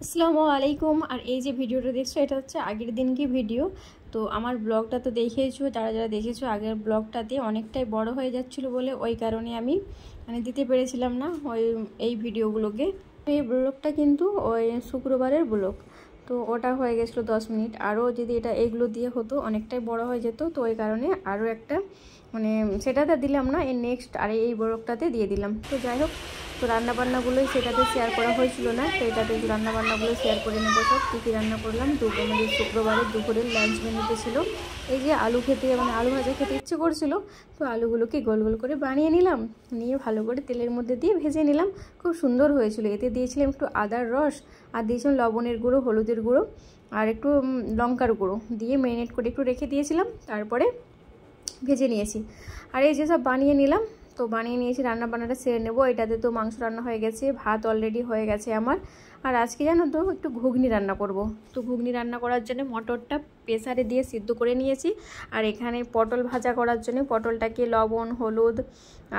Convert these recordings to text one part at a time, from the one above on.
আসসালামু আলাইকুম। আর এই যে ভিডিওটা দেখছো এটা হচ্ছে আগের দিনকে ভিডিও। তো আমার ব্লগটা তো দেখেইছো, যারা যারা দেখেছো আগের ব্লগটাতে অনেকটাই বড় হয়ে যাচ্ছিলো বলে ওই কারণে আমি দিতে পেরেছিলাম না এই ভিডিওগুলোকে। এই ব্লগটা কিন্তু ওই শুক্রবারের ব্লগ, তো ওটা হয়ে গেছিলো 10 মিনিট। আরও যদি এইগুলো দিয়ে হতো অনেকটাই বড় হয়ে যেত, তো ওই কারণে আরও একটা সেটাতে দিলাম না, এর নেক্সট আর এই ব্লগটাতে দিয়ে দিলাম। তো যাই হোক, তো রান্নাবান্নাগুলোই সেটাতে শেয়ার করা হয়েছিল না, তো এটাতে রান্নাবান্নাগুলো শেয়ার করে নেবো সব কী কী রান্না করলাম। আমাদের শুক্রবারের দুপুরের লাঞ্চ মেনুতে ছিল এই যে আলু খেতে, আলু ভাজা খেতে ইচ্ছে করছিল, তো আলুগুলোকে গোল গোল করে বানিয়ে নিলাম, নিয়ে ভালো করে তেলের মধ্যে দিয়ে ভেজে নিলাম। খুব সুন্দর হয়েছিল। এতে দিয়েছিলাম একটু আদার রস, আর দিয়েছিলাম লবণের গুঁড়ো, হলুদের গুঁড়ো, আর একটু লঙ্কার গুঁড়ো দিয়ে ম্যারিনেট করে একটু রেখে দিয়েছিলাম, তারপরে ভেজে নিয়েছি। আর এই যে সব বানিয়ে নিলাম, তো বানিয়ে নিয়েছি, রান্নাবান্নাটা সেরে নেবো। এটাতে তো মাংস রান্না হয়ে গেছে, ভাত অলরেডি হয়ে গেছে আমার। আর আজকে জানো তো একটু ঘুগনি রান্না করব। তো ঘুগনি রান্না করার জন্য মটরটা প্রেসারে দিয়ে সিদ্ধ করে নিয়েছি। আর এখানে পটল ভাজা করার জন্য পটলটাকে লবণ, হলুদ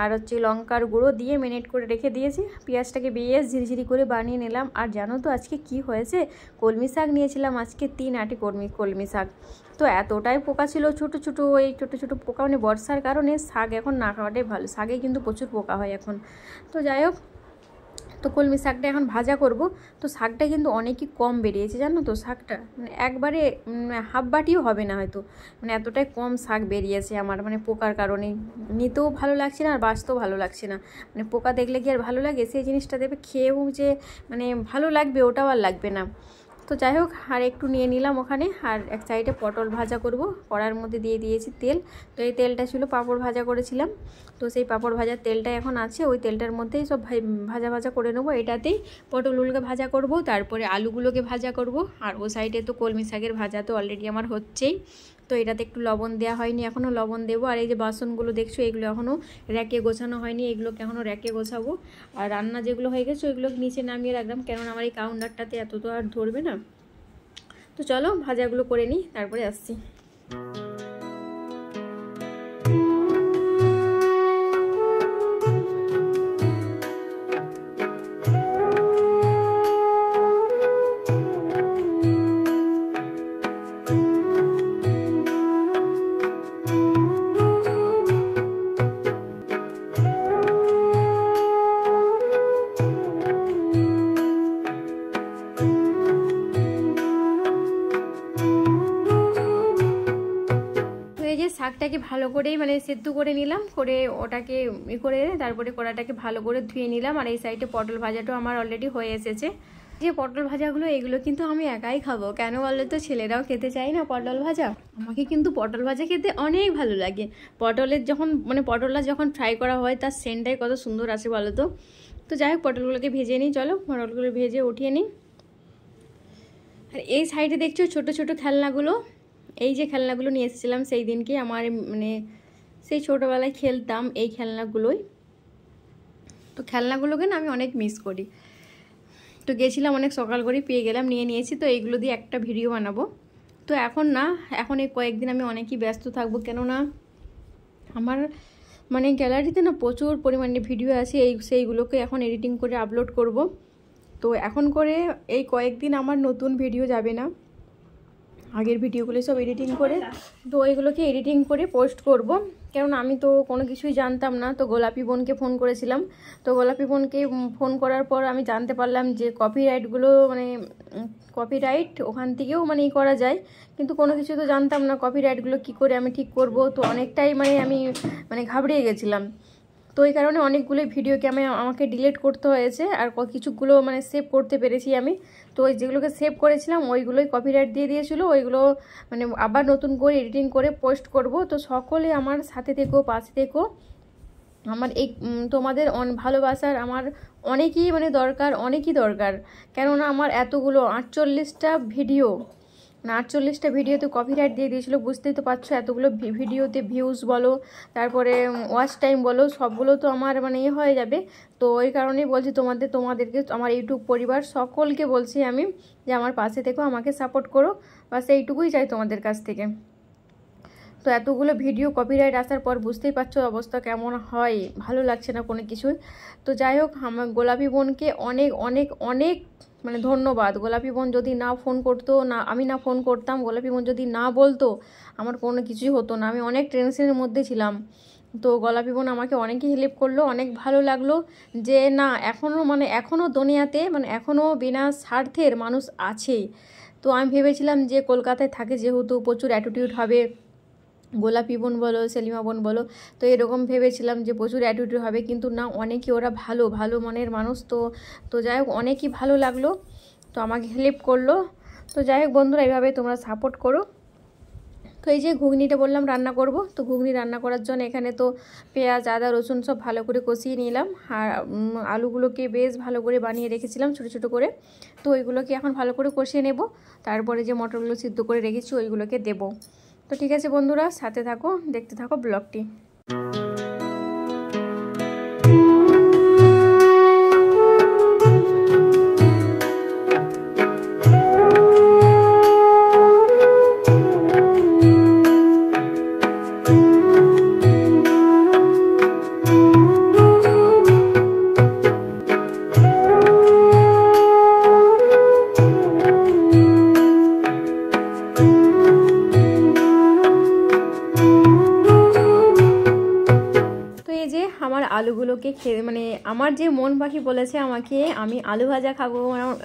আর লঙ্কার গুঁড়ো দিয়ে ম্যারিনেট করে রেখে দিয়েছি। পেঁয়াজটাকে বেশ ঝিরিঝিরি করে বানিয়ে নিলাম। আর জানো তো আজকে কি হয়েছে, কলমি শাক নিয়েছিলাম আজকে 3 আটি কলমি শাক। তো এতটাই পোকা ছিল, ছোটো ছোটো ছোটো ছোটো পোকা, বর্ষার কারণে শাক এখন না খাওয়াটাই ভালো, শাকে কিন্তু প্রচুর পোকা হয় এখন। তো যাই হোক, তো কলমি শাকটা এখন ভাজা করব। তো শাকটা কিন্তু অনেকই কম বেরিয়েছে জানো তো, শাকটা একবারে হাফ বাটিও হবে না হয়তো, এতটাই কম শাক বেরিয়েছে আমার, পোকার কারণে নিতেও ভালো লাগছে না আর বাঁচতেও ভালো লাগছে না। পোকা দেখলে কি আর ভালো লাগে? সেই জিনিসটা দেবে খেয়েও যে ভালো লাগবে, ওটাও আর লাগবে না। তো যাই হোক, আর একটু নিয়ে নিলাম ওখানে। আর এক সাইডে পটল ভাজা করব, কড়ার মধ্যে দিয়ে দিয়েছি তেল। তো এই তেলটা ছিল পাঁপড় ভাজা করেছিলাম, তো সেই পাঁপড় ভাজার তেলটা এখন আছে, ওই তেলটার মধ্যেই সব ভাজা ভাজা করে নেবো। এটাতেই পটলগুলোকে ভাজা করব, তারপরে আলুগুলোকে ভাজা করব। আর ও সাইডে তো কলমি শাকের ভাজা তো অলরেডি আমার হচ্ছেই। তো এটাতে একটু লবণ দেওয়া হয়নি, এখনও লবণ দেবো। আর এই যে বাসনগুলো দেখছো, এগুলো এখনও র্যাকে গোছানো হয়নি, এগুলোকে এখনও র্যাকে গোছাবো। আর রান্না যেগুলো হয়ে গেছে ওইগুলো নিচে নামিয়ে রাখলাম, কেননা আমার এই কাউন্টারটাতে এত তো আর ধরবে না। তো চলো ভাজাগুলো করে নিই, তারপরে আসছি। শাকটাকে ভালো করেই সেদ্ধ করে নিলাম, করে ওটাকে করে তারপরে কড়াটাকে ভালো করে ধুয়ে নিলাম। আর এই সাইডে পটল ভাজাটাও আমার অলরেডি হয়ে এসেছে। যে পটল ভাজাগুলো এগুলো কিন্তু আমি একাই খাবো, কেন বলো তো? ছেলেরাও খেতে চাই না পটল ভাজা। আমাকে কিন্তু পটল ভাজা খেতে অনেক ভালো লাগে। পটলের যখন পটলটা যখন ফ্রাই করা হয় তার সেন্টটাই কত সুন্দর আছে বলো তো। তো যাই হোক, পটলগুলোকে ভেজে নিই, চলো পটলগুলো ভেজে উঠিয়ে নিই। আর এই সাইডে দেখছো ছোট ছোট খেলনাগুলো, এই যে খেলনাগুলো নিয়ে এসেছিলাম সেই দিনকে, আমার সেই ছোটোবেলায় খেলতাম এই খেলনাগুলোই। তো খেলনাগুলোকে না আমি অনেক মিস করি। তো গেছিলাম অনেক সকাল করে, পেয়ে গেলাম, নিয়ে নিয়েছি। তো এইগুলো দিয়ে একটা ভিডিও বানাবো। তো এখন না, এখন এই কয়েকদিন আমি অনেকই ব্যস্ত থাকবো, কেননা আমার গ্যালারিতে না প্রচুর পরিমাণে ভিডিও আছে, সেইগুলোকে এখন এডিটিং করে আপলোড করব। তো এখন করে এই কয়েকদিন আমার নতুন ভিডিও যাবে না, আগের ভিডিওগুলো সব এডিটিং করে, তো এগুলোকে এডিটিং করে পোস্ট করব। কারণ আমি তো কোনো কিছুই জানতাম না। তো গোলাপি বোনকে ফোন করেছিলাম, তো গোলাপি বোনকে ফোন করার পর আমি জানতে পারলাম যে কপিরাইটগুলো কপিরাইট ওখান থেকেও ই করা যায়, কিন্তু কোনো কিছু তো জানতাম না কপিরাইটগুলো কি করে আমি ঠিক করব। তো অনেকটাই আমি ঘাবড়িয়ে গেছিলাম। তো এই কারণে অনেকগুলো ভিডিওকে আমাকে ডিলিট করতে হয়েছে, আর কিছুগুলো সেভ করতে পেরেছি আমি। তো ওই যেগুলোকে সেভ করেছিলাম ওইগুলোই কপিরাইট দিয়ে দিয়েছিল, ওইগুলো আবার নতুন করে এডিটিং করে পোস্ট করব। তো সকলে আমার সাথে থেকো, পাশে থেকো। আমার এই তোমাদের ভালোবাসার আমার অনেকই অনেকই দরকার, কেননা আমার এতগুলো 48টা ভিডিও, 48টা ভিডিওতে কপিরাইট দিয়ে দিয়েছিলো। বুঝতেই তো পারছো, এতগুলো ভিডিওতে ভিউজ বলো, তারপরে ওয়াচ টাইম বলো, সবগুলো তো আমার হয়ে যাবে। তো ওই কারণেই বলছি তোমাদেরকে, আমার ইউটিউব পরিবার সকলকে বলছি আমি যে আমার পাশে থেকো, আমাকে সাপোর্ট করো, বাস এইটুকুই চাই তোমাদের কাছ থেকে। তো এতগুলো ভিডিও কপিরাইট আসার পর বুঝতেই পারছো অবস্থা কেমন হয়, ভালো লাগছে না কোনো কিছুই। তো যাই হোক, আমার গোলাপি বোনকে অনেক অনেক অনেক মানে ধন্যবাদ। গোলাপি বোন যদি না ফোন করতো, না আমি না ফোন করতাম, গোলাপি বোন যদি না বলতো, আমার কোনো কিছুই হতো না। আমি অনেক টেনশনের মধ্যে ছিলাম। তো গোলাপি বোন আমাকে অনেকই হেল্প করলো, অনেক ভালো লাগলো যে না এখনও দুনিয়াতে এখনও বিনা স্বার্থের মানুষ আছে। তো আমি ভেবেছিলাম যে কলকাতায় থাকে যেহেতু প্রচুর অ্যাটিটিউড হবে, গোলাপি বোন বলো, সেলিমা বোন বলো, তো এরকম ভেবেছিলাম যে প্রচুর অ্যাটিটিউড হবে, কিন্তু না, অনেকই ওরা ভালো ভালো মনের মানুষ। তো যাই হোক, অনেকই ভালো লাগলো, তো আমাকে হেল্প করলো। তো যাই হোক বন্ধুরা, এইভাবে তোমরা সাপোর্ট করো। তো এই যে ঘুগনিটা বললাম রান্না করব, তো ঘুগনি রান্না করার জন্য এখানে তো পেঁয়াজ, আদা, রসুন সব ভালো করে কষিয়ে নিলাম। আর আলুগুলোকে বেশ ভালো করে বানিয়ে রেখেছিলাম ছোটো ছোটো করে, তো ওইগুলোকে এখন ভালো করে কষিয়ে নেব। তারপরে যে মটরগুলো সিদ্ধ করে রেখেছি ওইগুলোকে দেবো। তো ঠিক আছে বন্ধুরা, সাথে থাকো, দেখতে থাকো ব্লগটি। আমার আলুগুলোকে আমার যে মন পাখি বলেছে আমাকে আমি আলু ভাজা খাবো,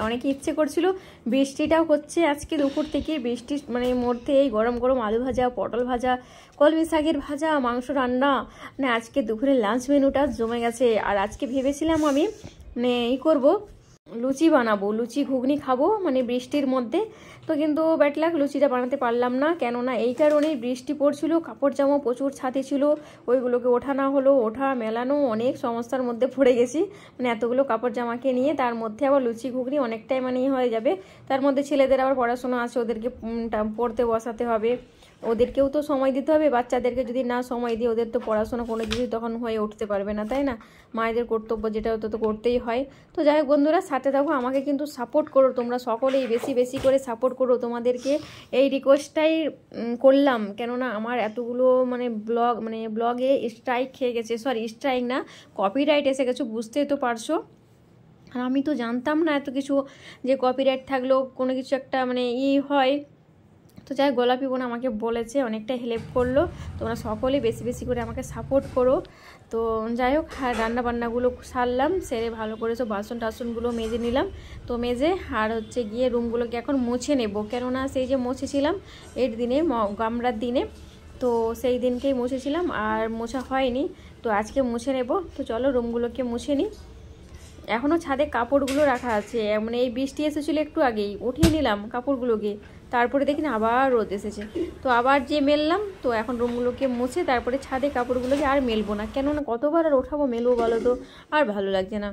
অনেক ইচ্ছে করছিল। বৃষ্টিটাও হচ্ছে আজকে দুপুর থেকে, বৃষ্টির মধ্যে এই গরম গরম আলু ভাজা, পটল ভাজা, কলমি শাকের ভাজা, মাংস রান্না, আজকে দুপুরে লাঞ্চ মেনুটা জমে গেছে। আর আজকে ভেবেছিলাম আমি করবো, লুচি বানাবো, লুচি ঘুগনি খাবো বৃষ্টির মধ্যে। তো কিন্তু ব্যাড লাক, লুচিটা বানাতে পারলাম না। কেননা এই কারণেই বৃষ্টি পড়ছিল, কাপড় জামা প্রচুর ছাতি ছিল, ওইগুলোকে ওঠানো হলো, ওঠা মেলানো, অনেক সমস্যার মধ্যে পড়ে গেছি। এতগুলো কাপড় জামাকে নিয়ে তার মধ্যে আবার লুচি ঘুগনি অনেকটাই হয়ে যাবে। তার মধ্যে ছেলেদের আবার পড়াশোনা আছে, ওদেরকে পড়তে বসাতে হবে, ওদেরকেও তো সময় দিতে হবে। বাচ্চাদেরকে যদি না সময় দিই, ওদের তো পড়াশোনা কোনো কিছু তখন হয়ে উঠতে পারবে না, তাই না? মায়েদের কর্তব্য যেটা হতো তো করতেই হয়। তো যাই হোক বন্ধুরা, সাথে থাকো, আমাকে কিন্তু সাপোর্ট করো তোমরা সকলেই, বেশি বেশি করে সাপোর্ট করো। তোমাদেরকে এই রিকোয়েস্টটাই করলাম, কেননা আমার এতগুলো ব্লগে স্ট্রাইক খেয়ে গেছে, সরি স্ট্রাইক না, কপিরাইট এসে গেছে, বুঝতেই তো পারছো। আর আমি তো জানতাম না এত কিছু, যে কপিরাইট থাকলেও কোনো কিছু একটা হয়। তো যাই, গোলাপি বোন আমাকে বলেছে, অনেকটা হেল্প করলো। তোমরা সকলেই বেশি বেশি করে আমাকে সাপোর্ট করো। তো যাই হোক, রান্না বান্নাগুলো সারলাম, সেরে ভালো করে সব বাসন টাসনগুলো মেজে নিলাম। তো মেজে আর গিয়ে রুমগুলোকে এখন মুছে নেব, কেননা সেই যে মুছেছিলাম এর দিনে, গামড়ার দিনে, তো সেই দিনকেই মুছেছিলাম আর মোছা হয়নি। তো আজকে মুছে নেব। তো চলো রুমগুলোকে মুছে নিই। এখনও ছাদে কাপড়গুলো রাখা আছে, এই বৃষ্টি এসেছিলো একটু আগেই, উঠিয়ে নিলাম কাপড়গুলোকে, তারপরে দেখি না আবার রোদ এসেছে, তো আবার যে মেললাম। তো এখন রুমগুলোকে মুছে তারপরে ছাদে কাপড়গুলোকে আর মেলবো না, কেননা কতবার আর ওঠাবো মেলবো বলো তো, আর ভালো লাগছে না।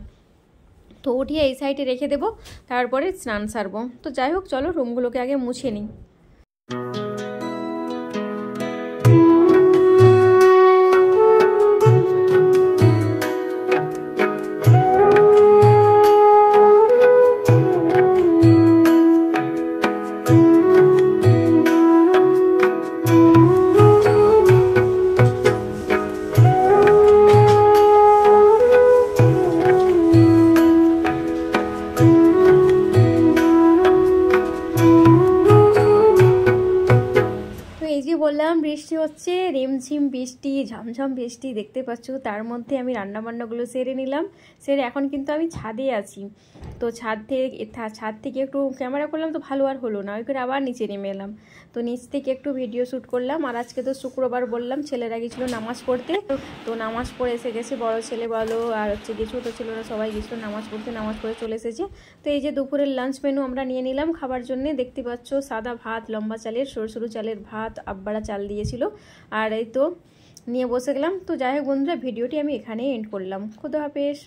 তো উঠিয়ে এই সাইডে রেখে দেবো, তারপরে স্নান সারবো। তো যাই হোক, চলো রুমগুলোকে আগে মুছে নিই। বললাম বৃষ্টি হচ্ছে, রিমঝিম বৃষ্টি, ঝমঝম বৃষ্টি, দেখতে পাচ্ছ। তার মধ্যে আমি রান্নাবান্নাগুলো সেরে নিলাম, সেরে এখন কিন্তু আমি ছাদে আছি। তো ছাদ থেকে একটু ক্যামেরা করলাম, তো ভালো আর হলো না, ওই করে আবার নিচে নেমে এলাম। তো নিচ থেকে একটু ভিডিও শ্যুট করলাম। আর আজকে তো শুক্রবার বললাম, ছেলেরা গেছিলো নামাজ পড়তে, তো নামাজ পড়ে এসে গেছে, বড় ছেলে বলো আর গিয়ে ছোটো ছেলেরা সবাই গেছিলো নামাজ পড়তে, নামাজ পড়ে চলে এসেছে। তো এই যে দুপুরের লাঞ্চ মেনু আমরা নিয়ে নিলাম খাবার জন্য। দেখতে পাচ্ছ সাদা ভাত, লম্বা চালের, সরু সরু চালের ভাত, আব্বারা চাল দিয়েছিল, আর এই তো নিয়ে বসে গেলাম। তো যাই হোক বন্ধুরা, ভিডিওটি আমি এখানেই এন্ড করলাম। খুদা হাফেজ।